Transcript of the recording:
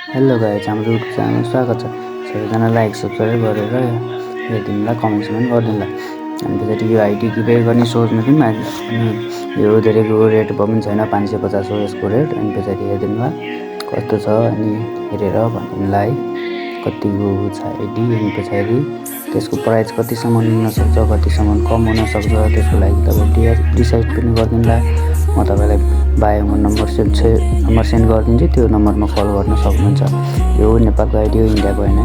Hello guys, हाम्रो युट्युब च्यानलमा स्वागत छ। सबैजना लाइक सब्सक्राइब गरेर हेरिदिनुला, कमेन्ट्स पनि गरिदिनुला। अनि त्यसरी यो आइडी किपे गर्ने सोच्नु थियौँ अनि यो धेरैको रेट पनि छैन, 550 हो यसको रेट। अनि त्यसरी हेरिदिनुला कस्तो छ अनि हेरेर भनिदिनुला है कतिको छ आइडी। अनि पछाडि त्यसको प्राइस कतिसम्म हुनसक्छ, कतिसम्म कम हुनसक्छ, त्यसको लागि तपाईँ डिसाइड पनि गरिदिनुला। म तपाईँलाई बायोमा नम्बर सेन्ड गरिदिन्छु, त्यो नम्बरमा कल गर्न सक्नुहुन्छ। यो नेपालको आइडी हो, इन्डियाको होइन।